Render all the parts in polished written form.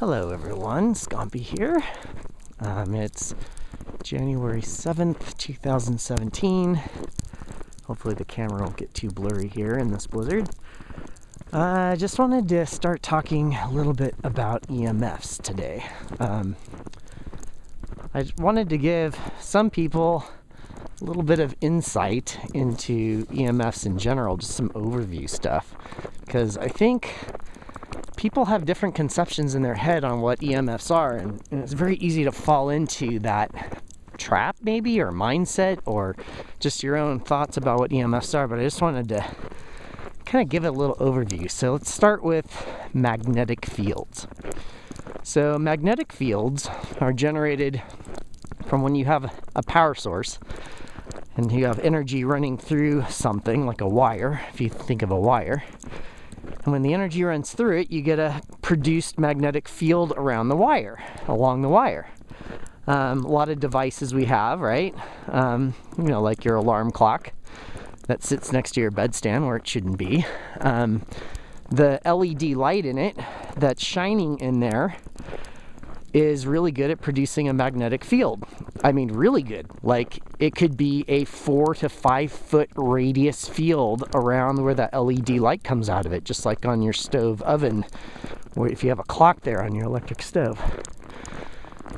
Hello everyone, Scompy here. It's January 7th, 2017. Hopefully the camera won't get too blurry here in this blizzard. I just wanted to start talking a little bit about EMFs today. I wanted to give some people a little bit of insight into EMFs in general, just some overview stuff, because I think people have different conceptions in their head on what EMFs are, and it's very easy to fall into that trap maybe, or mindset, or just your own thoughts about what EMFs are. But I just wanted to kind of give it a little overview. So let's start with magnetic fields. So magnetic fields are generated from when you have a power source and you have energy running through something like a wire, if you think of a wire. And when the energy runs through it, you get a produced magnetic field around the wire, along the wire. A lot of devices we have, right? Like your alarm clock that sits next to your bedstand where it shouldn't be. The LED light in it that's shining in there is really good at producing a magnetic field. I mean, really good. Like, it could be a 4 to 5 foot radius field around where that LED light comes out of it, just like on your stove oven, or if you have a clock there on your electric stove.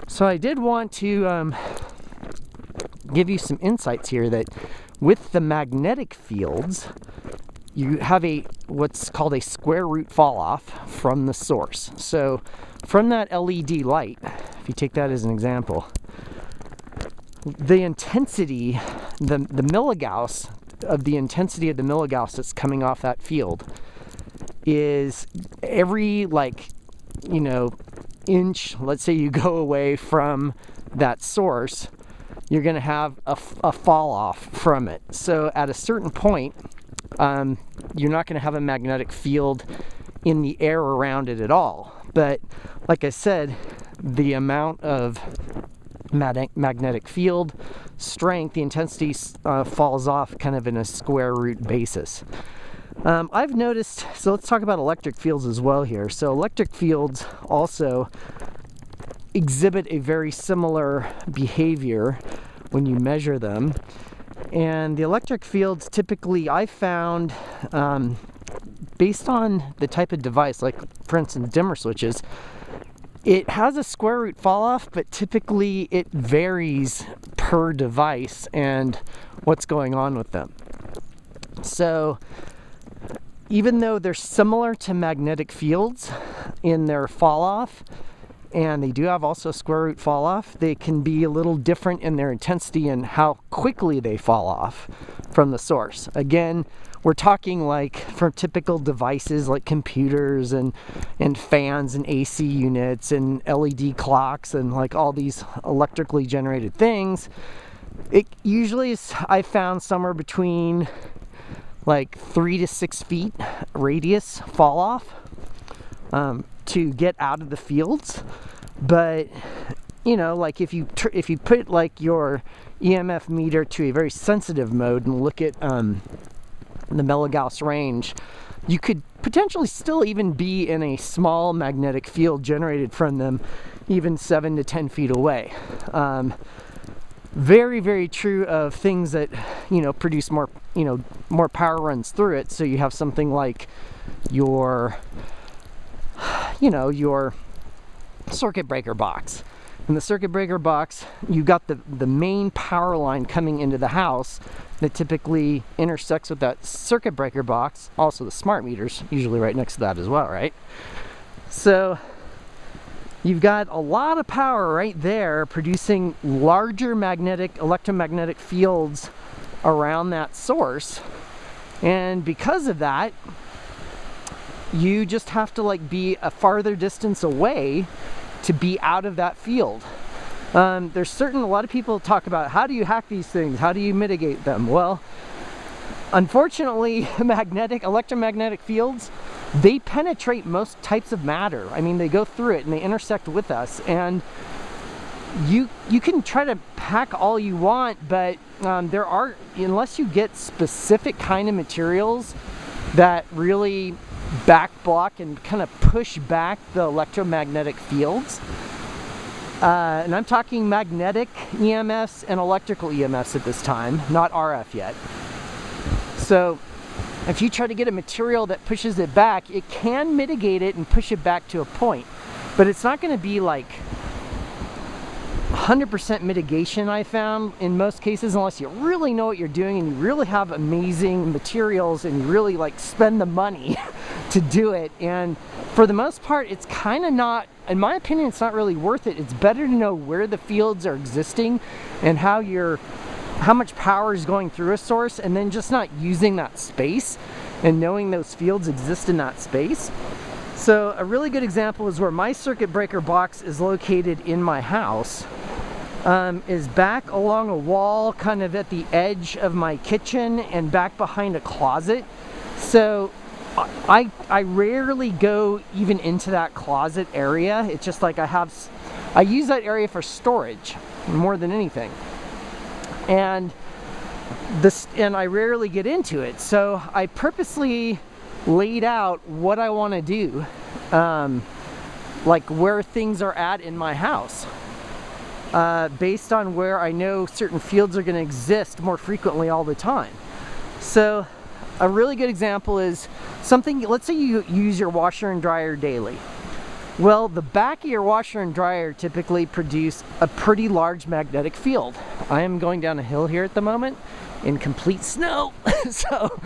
So I did want to give you some insights here that with the magnetic fields, you have what's called a square root fall off from the source. So from that LED light, if you take that as an example, the intensity, the milligauss of the intensity of the milligauss that's coming off that field is every inch, let's say you go away from that source, you're going to have a fall off from it. So at a certain point, you're not going to have a magnetic field in the air around it at all. But like I said, the amount of magnetic field strength, the intensity falls off kind of in a square root basis. I've noticed, so let's talk about electric fields as well here. So electric fields also exhibit a very similar behavior when you measure them. And the electric fields typically, I found, based on the type of device, like for instance dimmer switches, it has a square root fall off, but typically it varies per device and what's going on with them. So even though they're similar to magnetic fields in their fall off, and they do have also square root fall off, they can be a little different in their intensity and how quickly they fall off from the source. Again, we're talking like for typical devices like computers and fans and AC units and LED clocks and like all these electrically generated things. It usually is, I found, somewhere between like 3 to 6 feet radius fall off to get out of the fields. But like if you put like your EMF meter to a very sensitive mode and look at the milligauss range, you could potentially still even be in a small magnetic field generated from them even 7 to 10 feet away. Very, very true of things that produce more power runs through it. So you have something like your circuit breaker box. In the circuit breaker box, you got the main power line coming into the house that typically intersects with that circuit breaker box. Also the smart meters usually right next to that as well, right? So you've got a lot of power right there producing larger electromagnetic fields around that source. And because of that, you just have to be a farther distance away to be out of that field. A lot of people talk about, how do you hack these things? How do you mitigate them? Well, unfortunately, electromagnetic fields, they penetrate most types of matter. I mean, they go through it and they intersect with us. And you can try to hack all you want, but unless you get specific kind of materials that really back block and kind of push back the electromagnetic fields. And I'm talking magnetic EMFs and electrical EMFs at this time, not RF yet. So if you try to get a material that pushes it back, it can mitigate it and push it back to a point. But it's not going to be like 100% mitigation, I found, in most cases, unless you really know what you're doing and you really have amazing materials and you really like spend the money to do it. And for the most part, it's kind of not, in my opinion, it's not really worth it. It's better to know where the fields are existing and how much power is going through a source, and then just not using that space and knowing those fields exist in that space. So a really good example is where my circuit breaker box is located in my house. Is back along a wall kind of at the edge of my kitchen and back behind a closet. So I rarely go even into that closet area. It's just like I use that area for storage more than anything. And I rarely get into it. So I purposely laid out what I want to do, like where things are at in my house. Based on where I know certain fields are going to exist more frequently all the time. So a really good example is something, let's say you use your washer and dryer daily. Well, the back of your washer and dryer typically produce a pretty large magnetic field. I am going down a hill here at the moment in complete snow. So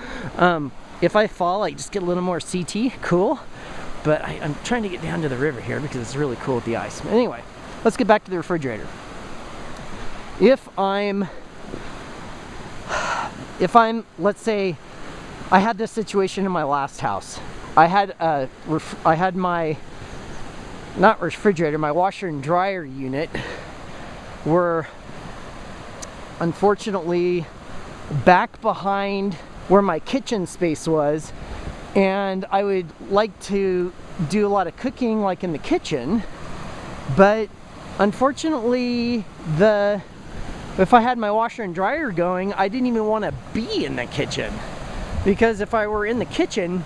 if I fall, I just get a little more CT, cool. But I'm trying to get down to the river here because it's really cool with the ice. Anyway, let's get back to the refrigerator. If I'm, let's say, I had this situation in my last house. I had my, not refrigerator, my washer and dryer unit were unfortunately back behind where my kitchen space was, and I would like to do a lot of cooking like in the kitchen, but unfortunately if I had my washer and dryer going, I didn't even want to be in the kitchen, because if I were in the kitchen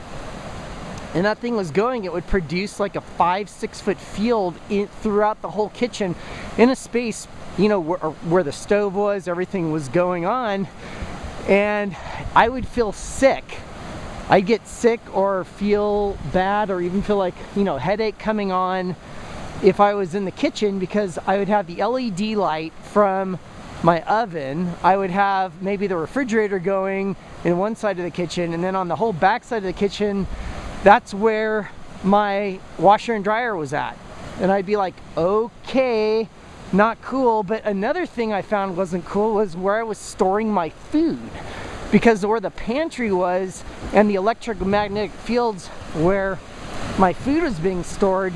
and that thing was going, it would produce like a 5-6 foot field throughout the whole kitchen in a space, you know, where the stove was, everything was going on, and I would feel sick. I'd get sick or feel bad or even feel like, you know, headache coming on if I was in the kitchen, because I would have the LED light from my oven. I would have maybe the refrigerator going in one side of the kitchen, and then on the whole back side of the kitchen, that's where my washer and dryer was at. And I'd be like, okay, not cool. But another thing I found wasn't cool was where I was storing my food, because where the pantry was and the electromagnetic fields where my food was being stored,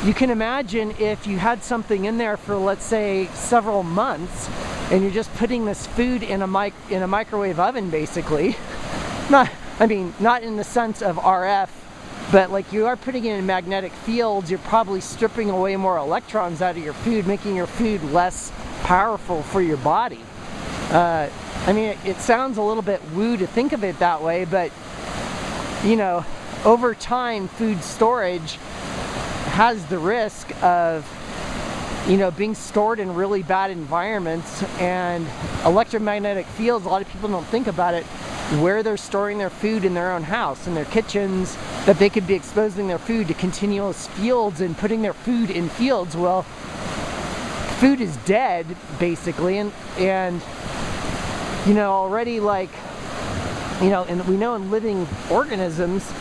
you can imagine if you had something in there for, let's say, several months, and you're just putting this food in a microwave oven, basically. Not in the sense of RF, but like you are putting it in magnetic fields, you're probably stripping away more electrons out of your food, making your food less powerful for your body. I mean, it sounds a little bit woo to think of it that way, but you know, over time, food storage has the risk of, you know, being stored in really bad environments, and electromagnetic fields, a lot of people don't think about it, where they're storing their food in their own house, in their kitchens, that they could be exposing their food to continuous fields and putting their food in fields. Well, food is dead, basically, and you know, already, like, you know, and we know in living organisms,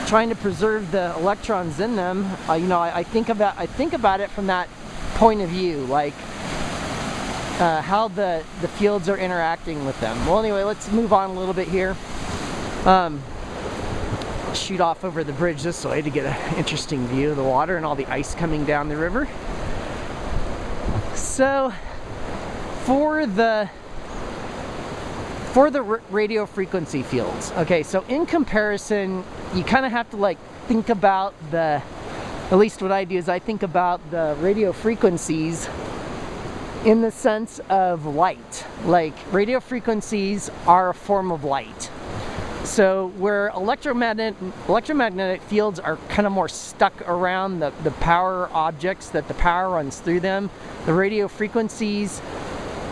trying to preserve the electrons in them, you know, I think about it from that point of view, like how the fields are interacting with them. Well, anyway, let's move on a little bit here. Shoot off over the bridge this way to get an interesting view of the water and all the ice coming down the river. So for the radio frequency fields, okay, so in comparison, you kind of have to like think about at least what I do is I think about the radio frequencies in the sense of light. Like, radio frequencies are a form of light. So where electromagnetic fields are kind of more stuck around the power objects that the power runs through them, the radio frequencies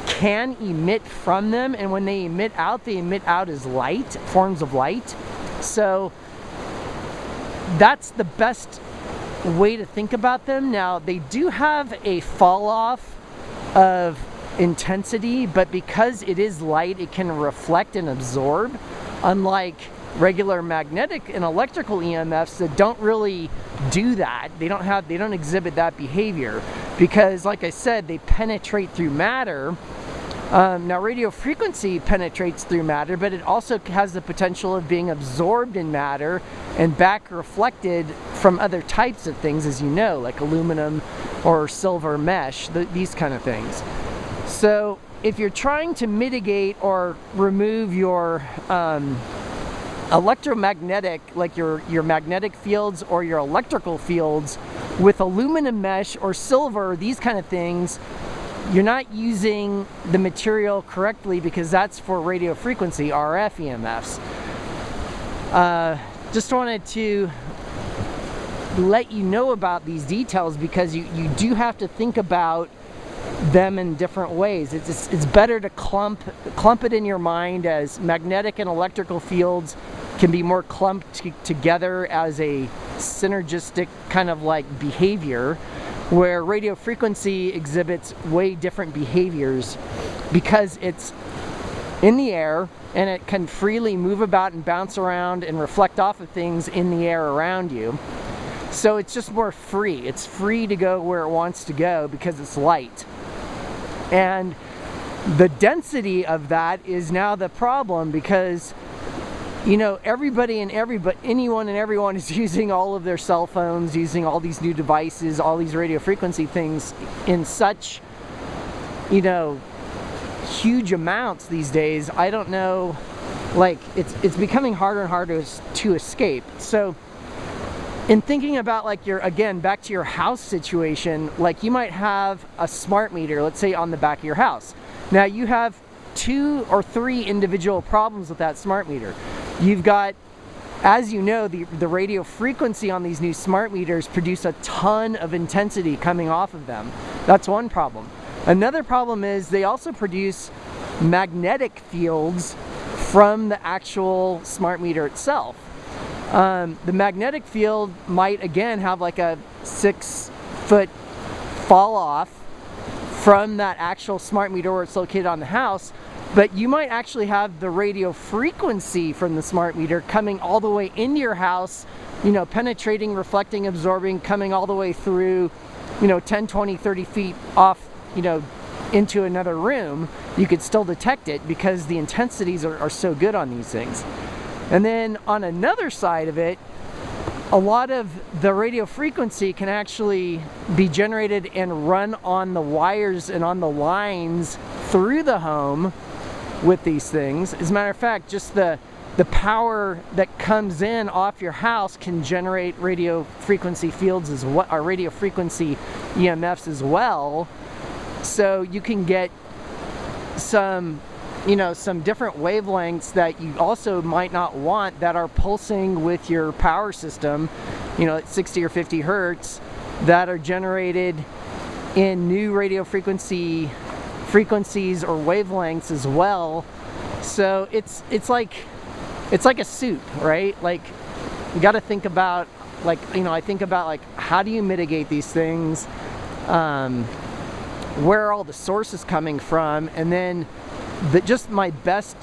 can emit from them, and when they emit out as light, forms of light. So that's the best way to think about them. Now, they do have a fall off of intensity, but because it is light, it can reflect and absorb, unlike regular magnetic and electrical EMFs that don't really do that. They don't exhibit that behavior because, like I said, they penetrate through matter. Now, radio frequency penetrates through matter, but it also has the potential of being absorbed in matter and back reflected from other types of things, as you know, like aluminum or silver mesh, these kind of things. So if you're trying to mitigate or remove your electromagnetic, like your magnetic fields or your electrical fields with aluminum mesh or silver, these kind of things, you're not using the material correctly because that's for radio frequency, RF EMFs. Just wanted to let you know about these details because you do have to think about them in different ways. It's better to clump it in your mind as magnetic and electrical fields can be more clumped together as a synergistic kind of like behavior, where radio frequency exhibits way different behaviors because it's in the air and it can freely move about and bounce around and reflect off of things in the air around you. So it's just more free. It's free to go where it wants to go because it's light. And the density of that is now the problem because, you know, anyone and everyone is using all of their cell phones, using all these new devices, all these radio frequency things in such, you know, huge amounts these days. I don't know, like it's becoming harder and harder to escape. So in thinking about like again, back to your house situation, like you might have a smart meter, let's say on the back of your house. Now you have 2 or 3 individual problems with that smart meter. You've got, as you know, the radio frequency on these new smart meters produce a ton of intensity coming off of them. That's one problem. Another problem is they also produce magnetic fields from the actual smart meter itself. The magnetic field might again have like a 6-foot fall off from that actual smart meter where it's located on the house, but you might actually have the radio frequency from the smart meter coming all the way into your house, you know, penetrating, reflecting, absorbing, coming all the way through, you know, 10, 20, 30 feet off, you know, into another room. You could still detect it because the intensities are so good on these things. And then on another side of it, a lot of the radio frequency can actually be generated and run on the wires and on the lines through the home with these things. As a matter of fact, just the power that comes in off your house can generate radio frequency fields as well, or radio frequency EMFs as well. So you can get some, you know, some different wavelengths that you also might not want that are pulsing with your power system, you know, at 60 or 50 hertz, that are generated in new radio frequencies or wavelengths as well. So it's like a soup, right? Like you got to think about, like, you know, I think about like how do you mitigate these things, where are all the sources coming from, and then just my best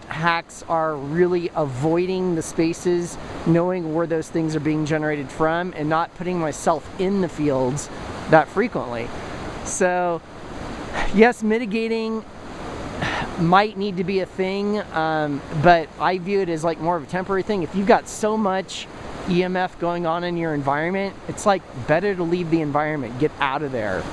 hacks are really avoiding the spaces, knowing where those things are being generated from, and not putting myself in the fields that frequently. So yes, mitigating might need to be a thing, but I view it as like more of a temporary thing. If you've got so much EMF going on in your environment, it's like better to leave the environment, get out of there.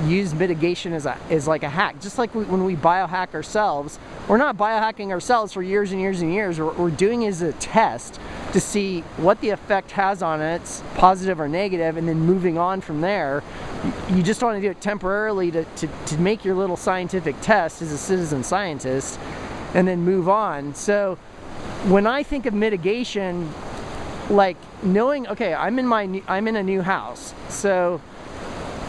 Use mitigation as like a hack. Just like when we biohack ourselves, we're not biohacking ourselves for years and years and years. What we're doing is a test to see what the effect has on it, positive or negative, and then moving on from there. You just want to do it temporarily to make your little scientific test as a citizen scientist, and then move on. So when I think of mitigation, like knowing, okay, I'm in a new house, so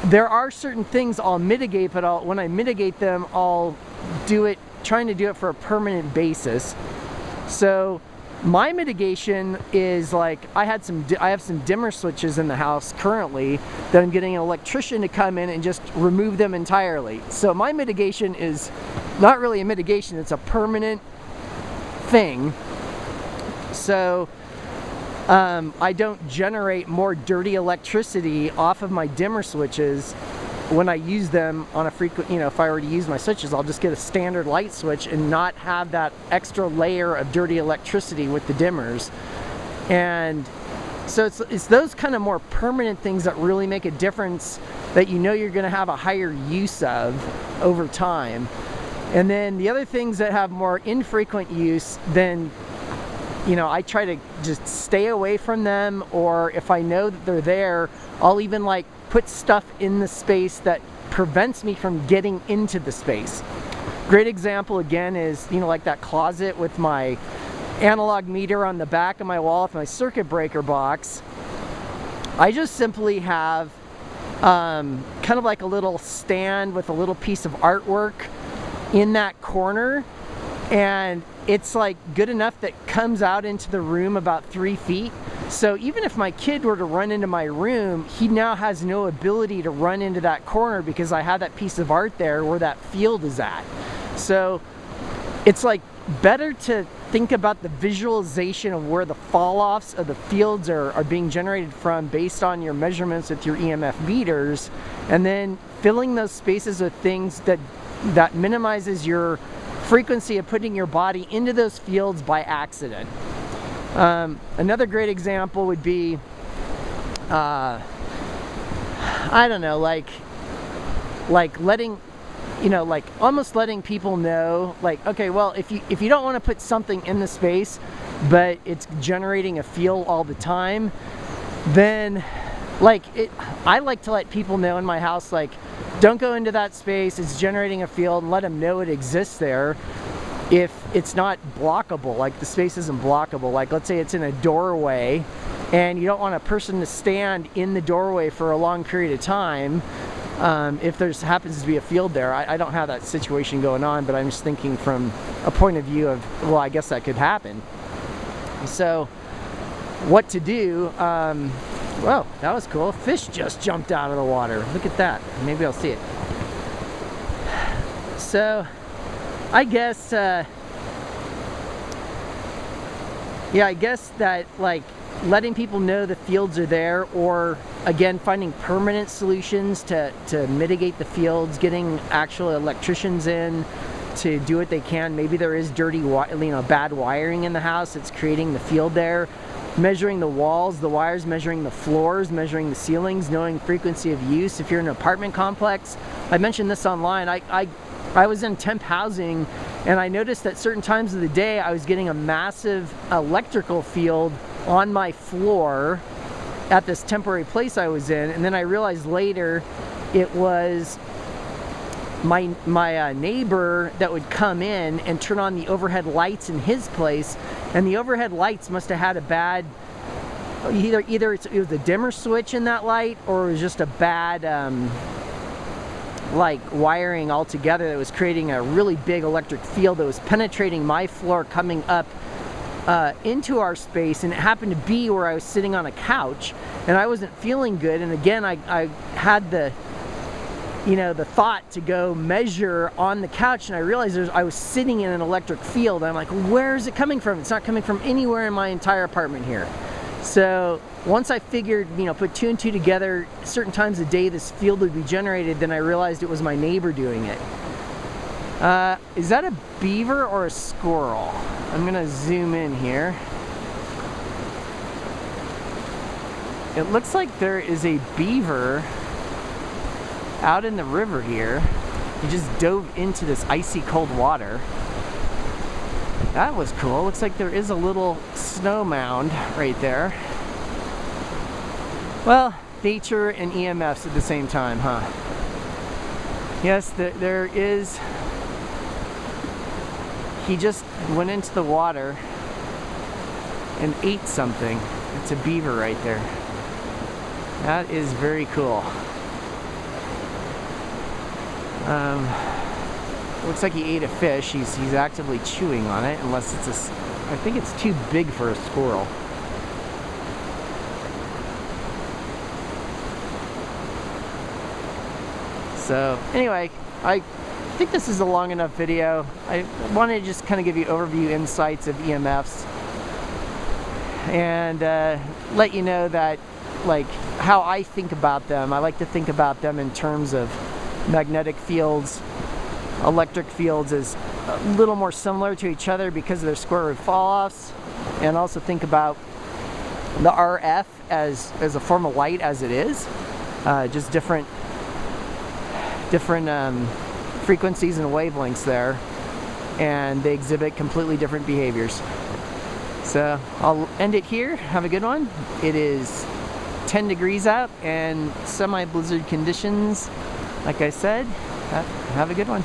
there are certain things I'll mitigate, but when I mitigate them, I'll do it, trying to do it for a permanent basis. So my mitigation is like, I have some dimmer switches in the house currently that I'm getting an electrician to come in and just remove them entirely. So my mitigation is not really a mitigation, it's a permanent thing. So I don't generate more dirty electricity off of my dimmer switches when I use them on a frequent, if I were to use my switches, I'll just get a standard light switch and not have that extra layer of dirty electricity with the dimmers. And so it's those kind of more permanent things that really make a difference, that you're going to have a higher use of over time. And then the other things that have more infrequent use, then I try to just stay away from them, or if I know that they're there, I'll even like put stuff in the space that prevents me from getting into the space. Great example again is, like that closet with my analog meter on the back of my wall with my circuit breaker box. I just simply have kind of like a little stand with a little piece of artwork in that corner, and it's like good enough that comes out into the room about 3 feet. So even if my kid were to run into my room, he now has no ability to run into that corner because I have that piece of art there where that field is at. So it's like better to think about the visualization of where the fall-offs of the fields are being generated from based on your measurements with your EMF meters, and then filling those spaces with things that minimizes your frequency of putting your body into those fields by accident. Another great example would be, I don't know, like letting, like almost letting people know, like, okay, well, if you don't want to put something in the space, but it's generating a field all the time, then I like to let people know in my house, like, don't go into that space, it's generating a field, and let them know it exists there. If it's not blockable, like the space isn't blockable, like let's say it's in a doorway and you don't want a person to stand in the doorway for a long period of time, if there happens to be a field there. I don't have that situation going on, but I'm just thinking from a point of view of, well, I guess that could happen. So what to do, whoa, that was cool. Fish just jumped out of the water. Look at that. Maybe I'll see it. So I guess, yeah, I guess that like letting people know the fields are there, or again, finding permanent solutions to mitigate the fields, getting actual electricians in to do what they can. Maybe there is dirty, bad wiring in the house that's creating the field there. Measuring the walls, the wires, measuring the floors, measuring the ceilings, knowing frequency of use. If you're in an apartment complex, I mentioned this online, I was in temp housing, and I noticed that certain times of the day I was getting a massive electrical field on my floor at this temporary place I was in, and then I realized later it was my neighbor that would come in and turn on the overhead lights in his place, and the overhead lights must have had a bad, either it was a dimmer switch in that light, or it was just a bad like wiring altogether that was creating a really big electric field that was penetrating my floor, coming up into our space. And it happened to be where I was sitting on a couch and I wasn't feeling good, and again I had the thought to go measure on the couch, and I realized I was sitting in an electric field. I'm like, where is it coming from? It's not coming from anywhere in my entire apartment here. So once I figured, put 2 and 2 together, certain times of day this field would be generated, then I realized it was my neighbor doing it. Is that a beaver or a squirrel? I'm gonna zoom in here. It looks like there is a beaver out in the river here. He just dove into this icy cold water. That was cool. Looks like there is a little snow mound right there. Well, nature and EMFs at the same time, huh? Yes, there is he just went into the water and ate something. It's a beaver right there. That is very cool. Looks like he ate a fish. He's actively chewing on it, unless it's I think it's too big for a squirrel. So anyway, I think this is a long enough video. I wanted to just kind of give you overview insights of EMFs and let you know that, like, how I think about them. I like to think about them in terms of magnetic fields, electric fields as a little more similar to each other because of their square root fall-offs, and also think about the RF as a form of light as it is, just different frequencies and wavelengths there, and they exhibit completely different behaviors. So I'll end it here. Have a good one. It is 10 degrees out and semi-blizzard conditions. Like I said, have a good one.